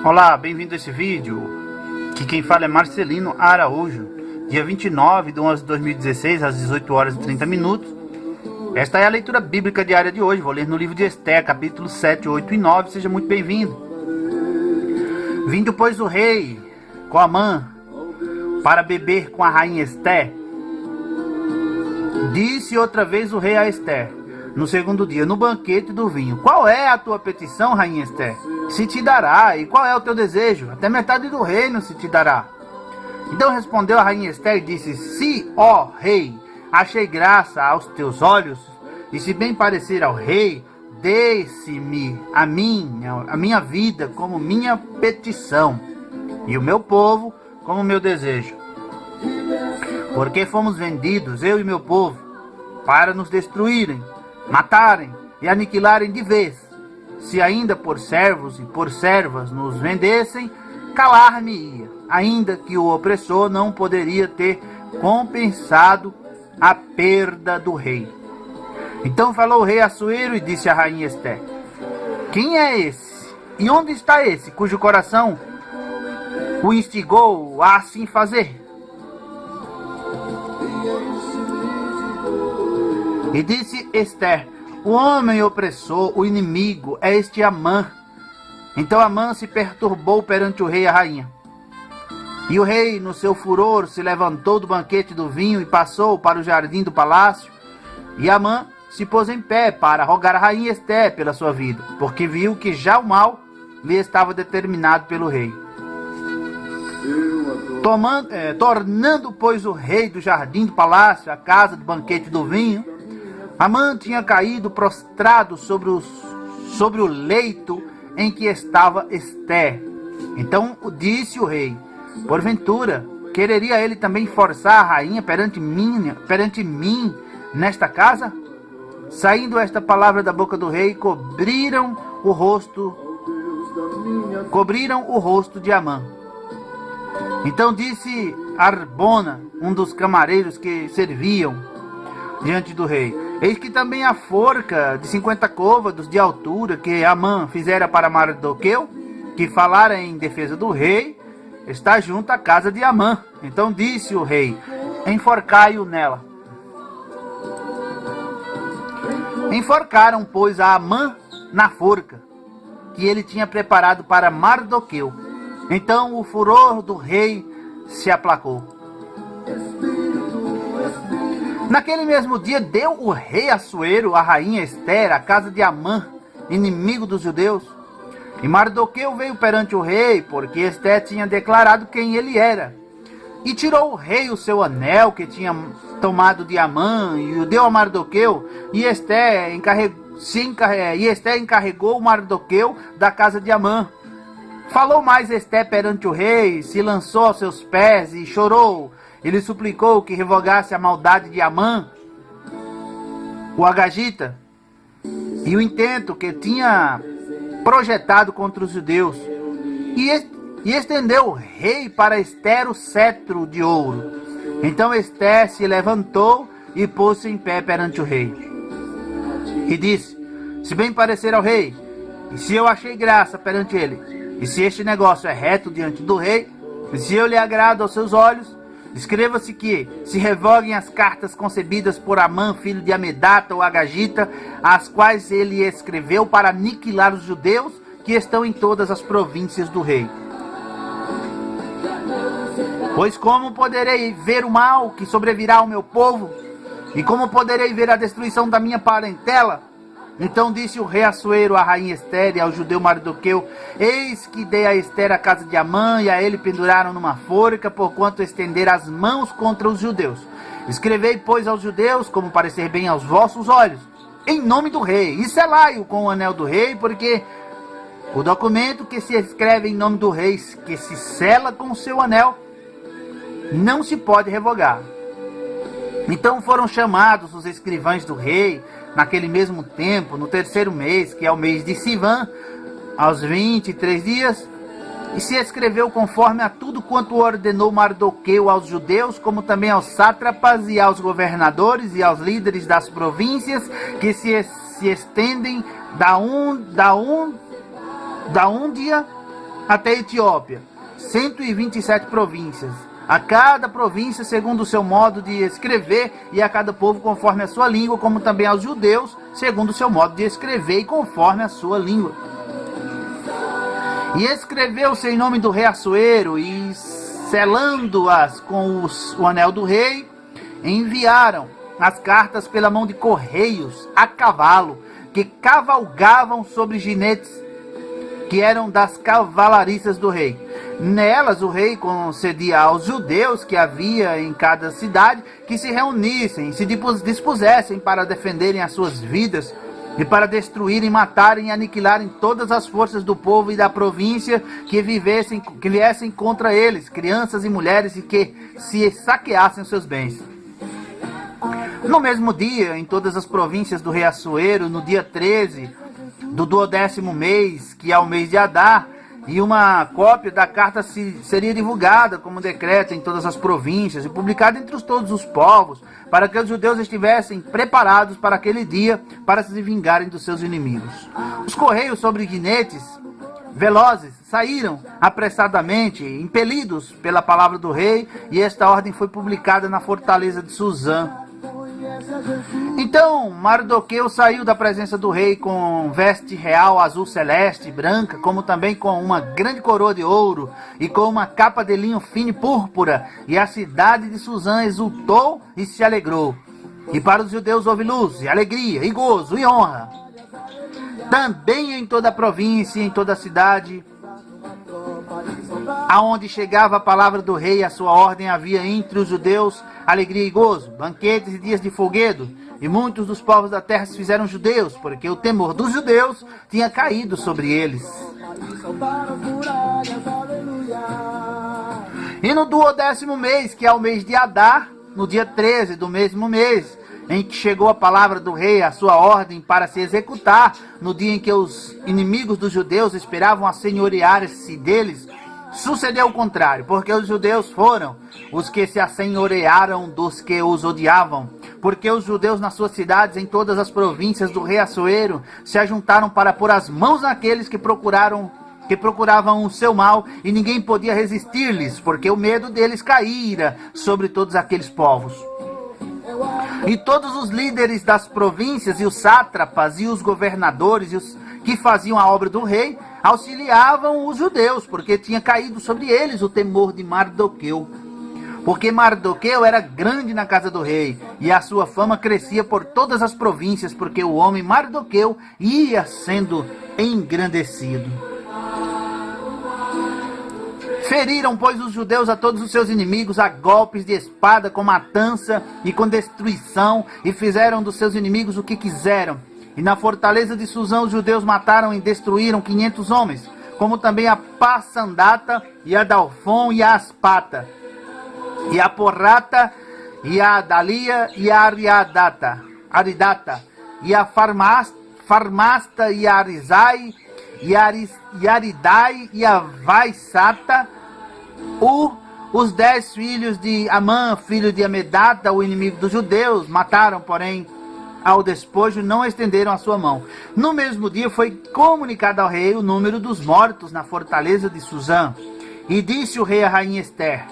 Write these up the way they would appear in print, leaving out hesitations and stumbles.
Olá, bem-vindo a esse vídeo. Aqui quem fala é Marcelino Araújo. Dia 29 de 11 de 2016, às 18 horas e 30 minutos. Esta é a leitura bíblica diária de hoje. Vou ler no livro de Esther, capítulo 7, 8 e 9. Seja muito bem-vindo. Vindo, pois, o rei com Amã para beber com a rainha Esther, disse outra vez o rei a Esther, no segundo dia, no banquete do vinho: qual é a tua petição, rainha Esther? Se te dará. E qual é o teu desejo? Até metade do reino se te dará. Então respondeu a rainha Esther e disse: se, ó rei, achei graça aos teus olhos, e se bem parecer ao rei, dê-se-me a minha vida como minha petição, e o meu povo como meu desejo. Porque fomos vendidos, eu e meu povo, para nos destruírem, matarem e aniquilarem de vez. Se ainda por servos e por servas nos vendessem, calar-me-ia, ainda que o opressor não poderia ter compensado a perda do rei. Então falou o rei Assuero e disse à rainha Esther: quem é esse? E onde está esse, cujo coração o instigou a assim fazer? E disse Esther: o homem opressor, o inimigo, é este Amã. Então Amã se perturbou perante o rei e a rainha. E o rei, no seu furor, se levantou do banquete do vinho e passou para o jardim do palácio. E Amã se pôs em pé para rogar a rainha Esther pela sua vida, porque viu que já o mal lhe estava determinado pelo rei. Tornando, pois, o rei do jardim do palácio à casa do banquete do vinho, Amã tinha caído prostrado sobre o leito em que estava Esther. Então disse o rei: porventura, quereria ele também forçar a rainha perante mim nesta casa? Saindo esta palavra da boca do rei, cobriram o rosto de Amã. Então disse Arbona, um dos camareiros que serviam diante do rei: eis que também a forca de 50 côvados de altura que Amã fizera para Mardoqueu, que falara em defesa do rei, está junto à casa de Amã. Então disse o rei: enforcai-o nela. Enforcaram, pois, a Amã na forca que ele tinha preparado para Mardoqueu. Então o furor do rei se aplacou. Naquele mesmo dia deu o rei Assuero a rainha Esther à casa de Amã, inimigo dos judeus. E Mardoqueu veio perante o rei, porque Esther tinha declarado quem ele era. E tirou o rei o seu anel que tinha tomado de Amã e o deu a Mardoqueu. E Esther encarregou Mardoqueu da casa de Amã. Falou mais Esther perante o rei, se lançou aos seus pés e chorou. Ele suplicou que revogasse a maldade de Amã, o agagita, e o intento que tinha projetado contra os judeus. E estendeu o rei para Esther o cetro de ouro. Então Esther se levantou e pôs-se em pé perante o rei. E disse: se bem parecer ao rei, e se eu achei graça perante ele, e se este negócio é reto diante do rei, e se eu lhe agrado aos seus olhos, escreva-se que se revoguem as cartas concebidas por Amã, filho de Amedata, o agagita, as quais ele escreveu para aniquilar os judeus que estão em todas as províncias do rei. Pois como poderei ver o mal que sobrevirá ao meu povo? E como poderei ver a destruição da minha parentela? Então disse o rei Assuero à rainha Esther e ao judeu Mardoqueu: eis que dei a Esther a casa de Amã, e a ele penduraram numa forca, porquanto estender as mãos contra os judeus. Escrevei, pois, aos judeus, como parecer bem aos vossos olhos, em nome do rei, e selai-o com o anel do rei, porque o documento que se escreve em nome do rei, que se sela com o seu anel, não se pode revogar. Então foram chamados os escrivães do rei, naquele mesmo tempo, no terceiro mês, que é o mês de Sivan, aos 23 dias, e se escreveu conforme a tudo quanto ordenou Mardoqueu aos judeus, como também aos sátrapas e aos governadores e aos líderes das províncias, que se estendem da Úndia até a Etiópia, 127 províncias, a cada província segundo o seu modo de escrever, e a cada povo conforme a sua língua, como também aos judeus, segundo o seu modo de escrever e conforme a sua língua. E escreveu-se em nome do rei Assuero, e selando-as com o anel do rei, enviaram as cartas pela mão de correios a cavalo, que cavalgavam sobre jinetes, que eram das cavalariças do rei. Nelas o rei concedia aos judeus que havia em cada cidade que se reunissem e se dispusessem para defenderem as suas vidas e para destruírem, matarem e aniquilarem todas as forças do povo e da província que viessem contra eles, crianças e mulheres, e que se saqueassem os seus bens. No mesmo dia, em todas as províncias do rei Assuero, no dia 13 do 12º mês, que é o mês de Adar, e uma cópia da carta seria divulgada como decreto em todas as províncias e publicada entre todos os povos, para que os judeus estivessem preparados para aquele dia, para se vingarem dos seus inimigos. Os correios sobre jinetes velozes saíram apressadamente, impelidos pela palavra do rei, e esta ordem foi publicada na fortaleza de Suzã. Então Mardoqueu saiu da presença do rei com veste real azul celeste e branca, como também com uma grande coroa de ouro e com uma capa de linho fino e púrpura, e a cidade de Suzã exultou e se alegrou. E para os judeus houve luz, e alegria, e gozo, e honra. Também em toda a província e em toda a cidade, aonde chegava a palavra do rei, a sua ordem, havia entre os judeus alegria e gozo, banquetes e dias de folguedo, e muitos dos povos da terra se fizeram judeus, porque o temor dos judeus tinha caído sobre eles. E no 12º mês, que é o mês de Adar, no dia 13 do mesmo mês, em que chegou a palavra do rei, a sua ordem para se executar, no dia em que os inimigos dos judeus esperavam assenhorear-se deles, sucedeu o contrário, porque os judeus foram os que se assenhorearam dos que os odiavam, porque os judeus nas suas cidades, em todas as províncias do rei Assuero, se ajuntaram para pôr as mãos naqueles que procuravam o seu mal, e ninguém podia resistir-lhes, porque o medo deles caíra sobre todos aqueles povos. E todos os líderes das províncias, e os sátrapas, e os governadores, e os que faziam a obra do rei, auxiliavam os judeus, porque tinha caído sobre eles o temor de Mardoqueu. Porque Mardoqueu era grande na casa do rei, e a sua fama crescia por todas as províncias, porque o homem Mardoqueu ia sendo engrandecido. Feriram, pois, os judeus a todos os seus inimigos a golpes de espada, com matança e com destruição, e fizeram dos seus inimigos o que quiseram. E na fortaleza de Suzã os judeus mataram e destruíram 500 homens, como também a Passandata, e a Dalfon, e a Aspata, e a Porrata, e a Adalia, e a Aridata, e a Farmasta, e a Arizai, e a Aridai, e a Vaisata, os 10 filhos de Amã, filho de Amedata, o inimigo dos judeus, mataram, porém, ao despojo não estenderam a sua mão. No mesmo dia foi comunicado ao rei o número dos mortos na fortaleza de Suzã. E disse o rei à rainha Ester: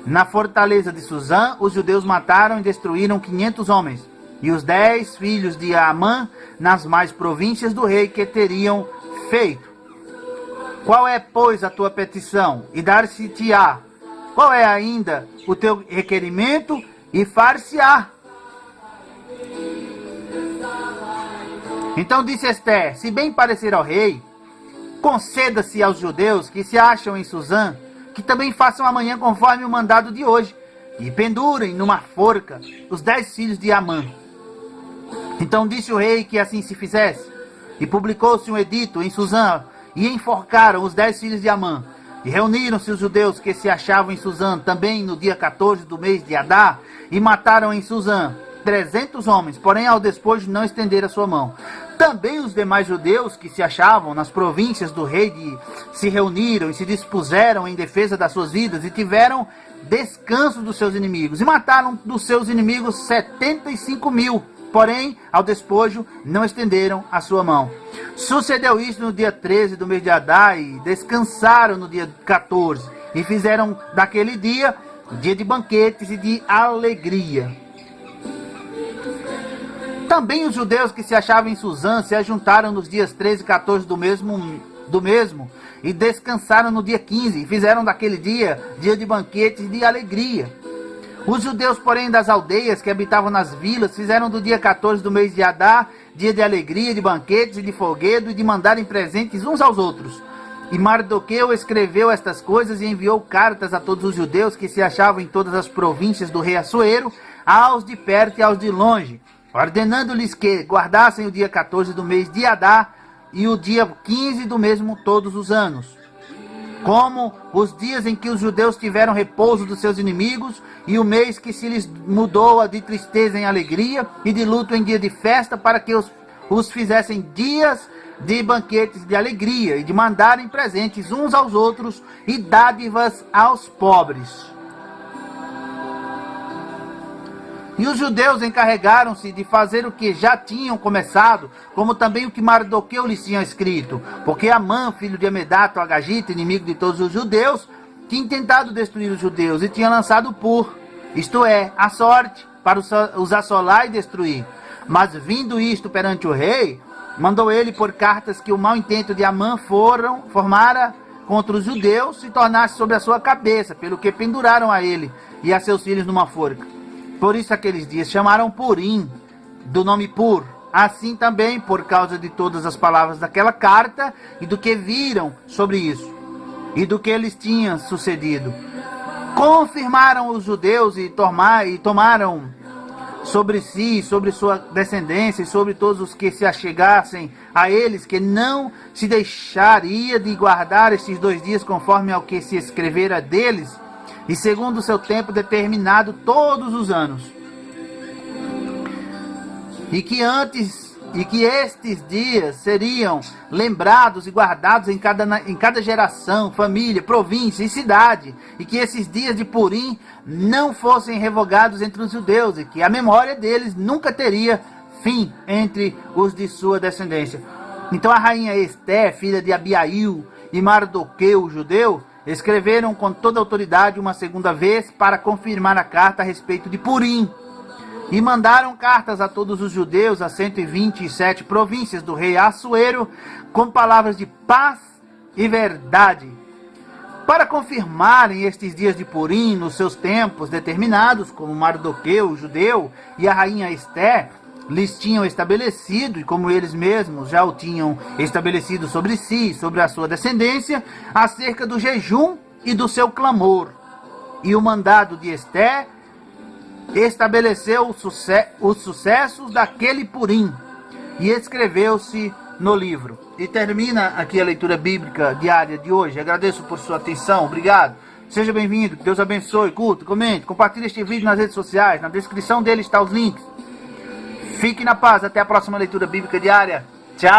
na fortaleza de Suzã os judeus mataram e destruíram 500 homens, e os 10 filhos de Amã nas mais províncias do rei que teriam feito. Qual é, pois, a tua petição? E dar-se-te-á. Qual é ainda o teu requerimento? E far-se-á. Então disse Ester: se bem parecer ao rei, conceda-se aos judeus que se acham em Suzã, que também façam amanhã conforme o mandado de hoje, e pendurem numa forca os 10 filhos de Amã. Então disse o rei que assim se fizesse, e publicou-se um edito em Suzã, e enforcaram os 10 filhos de Amã. E reuniram-se os judeus que se achavam em Suzã também no dia 14 do mês de Adar, e mataram em Suzã 300 homens, porém ao despojo não estenderam a sua mão. Também os demais judeus que se achavam nas províncias do rei se reuniram e se dispuseram em defesa das suas vidas, e tiveram descanso dos seus inimigos, e mataram dos seus inimigos 75.000, porém ao despojo não estenderam a sua mão. Sucedeu isso no dia 13 do mês de Adar, e descansaram no dia 14, e fizeram daquele dia de banquetes e de alegria. Também os judeus que se achavam em Suzã se ajuntaram nos dias 13 e 14 do mesmo, e descansaram no dia 15, e fizeram daquele dia de banquetes e de alegria. Os judeus, porém, das aldeias que habitavam nas vilas, fizeram do dia 14 do mês de Adar dia de alegria, de banquetes e de folguedo, e de mandarem presentes uns aos outros. E Mardoqueu escreveu estas coisas e enviou cartas a todos os judeus que se achavam em todas as províncias do rei Assuero, aos de perto e aos de longe, ordenando-lhes que guardassem o dia 14 do mês de Adar e o dia 15 do mesmo todos os anos, como os dias em que os judeus tiveram repouso dos seus inimigos, e o mês que se lhes mudou de tristeza em alegria, e de luto em dia de festa, para que os fizessem dias de banquetes de alegria, e de mandarem presentes uns aos outros, e dádivas aos pobres. E os judeus encarregaram-se de fazer o que já tinham começado, como também o que Mardoqueu lhes tinha escrito, porque Amã, filho de Amedato, Agagita, inimigo de todos os judeus, tinha tentado destruir os judeus e tinha lançado isto é, a sorte, para os assolar e destruir. Mas vindo isto perante o rei, mandou ele por cartas que o mau intento de Amã formara contra os judeus se tornasse sobre a sua cabeça, pelo que penduraram a ele e a seus filhos numa forca. Por isso aqueles dias chamaram Purim, do nome Pur. Assim também por causa de todas as palavras daquela carta e do que viram sobre isso, e do que lhes tinha sucedido. Confirmaram os judeus e tomaram sobre si, sobre sua descendência e sobre todos os que se achegassem a eles, que não se deixaria de guardar estes 2 dias conforme ao que se escrevera deles, e segundo o seu tempo determinado todos os anos. E que estes dias seriam lembrados e guardados em cada geração, família, província e cidade, e que esses dias de Purim não fossem revogados entre os judeus, e que a memória deles nunca teria fim entre os de sua descendência. Então a rainha Esté, filha de Abiail, e Mardoqueu, o judeu, escreveram com toda a autoridade uma segunda vez para confirmar a carta a respeito de Purim. E mandaram cartas a todos os judeus, a 127 províncias do rei Assuero, com palavras de paz e verdade, para confirmarem estes dias de Purim nos seus tempos determinados, como Mardoqueu, o judeu, e a rainha Esté lhes tinham estabelecido, e como eles mesmos já o tinham estabelecido sobre si, sobre a sua descendência, acerca do jejum e do seu clamor. E o mandado de Esté estabeleceu os sucessos daquele Purim, e escreveu-se no livro. E termina aqui a leitura bíblica diária de hoje. Agradeço por sua atenção, obrigado. Seja bem-vindo, que Deus abençoe, curta, comente, compartilhe este vídeo nas redes sociais, na descrição dele está os links. Fique na paz, até a próxima leitura bíblica diária. Tchau!